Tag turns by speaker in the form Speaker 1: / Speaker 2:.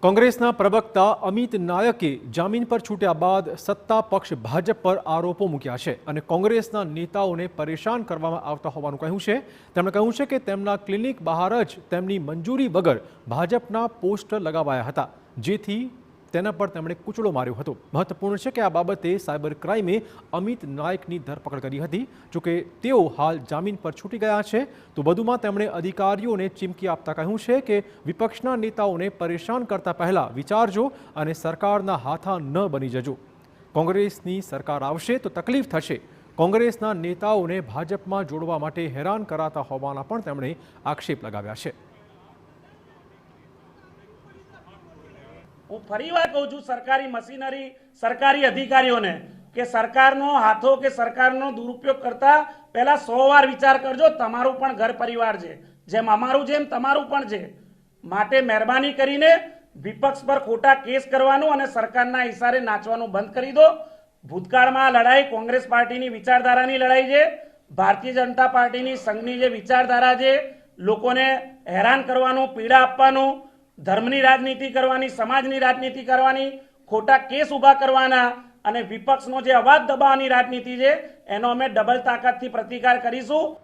Speaker 1: કોંગ્રેસના પ્રવક્તા અમિત નાયકે જામીન પર છૂટ્યા બાદ સત્તા પક્ષ ભાજપ પર આરોપો મૂક્યા છે અને કોંગ્રેસના નેતાઓને પરેશાન કરવામાં આવતા હોવાનું કહ્યું છે। તેમણે કહ્યું છે કે તેમના ક્લિનિક બહાર જ તેમની મંજૂરી વગર ભાજપના પોસ્ટર લગાવાયા હતા, જેથી તેના પર તેમણે કૂચડો માર્યો હતો। મહત્વપૂર્ણ છે કે આ બાબતે સાયબર ક્રાઇમે અમિત નાયકની ધરપકડ કરી હતી। જોકે તેઓ હાલ જામીન પર છૂટી ગયા છે। તો વધુમાં તેમણે અધિકારીઓને ચીમકી આપતા કહ્યું છે કે વિપક્ષના નેતાઓને પરેશાન કરતા પહેલા વિચારજો અને સરકારના હાથા ન બની જજો। કોંગ્રેસની સરકાર આવશે તો તકલીફ થશે। કોંગ્રેસના નેતાઓને ભાજપમાં જોડવા માટે હેરાન કરાતા હોવાના પણ તેમણે આક્ષેપ લગાવ્યા છે।
Speaker 2: હું ફરીવાર કહું છું સરકારી મશીનરી સરકારી અધિકારીઓને કે સરકારનો હાથો કે સરકારનો દુરુપયોગ કરતા પહેલા 100 વાર વિચાર કરજો। તમારું પણ ઘર પરિવાર છે, જેમ અમારું જેમ તમારું પણ છે। માટે મહેરબાની કરીને વિપક્ષ પર ખોટા કેસ કરવાનું અને સરકારના ઇશારે નાચવાનું બંધ કરી દો। ભૂતકાળમાં લડાઈ કોંગ્રેસ પાર્ટીની વિચારધારાની લડાઈ છે। ભારતીય જનતા પાર્ટીની સંઘની જે વિચારધારા છે, લોકોને હેરાન કરવાનું, પીડા આપવાનું, ધર્મની રાજનીતિ કરવાની, સમાજની રાજનીતિ કરવાની, ખોટા કેસ ઊભા કરવાના અને વિપક્ષનો જે અવાજ દબાવવાની રાજનીતિ છે, એનો અમે ડબલ તાકાતથી પ્રતિકાર કરીશું।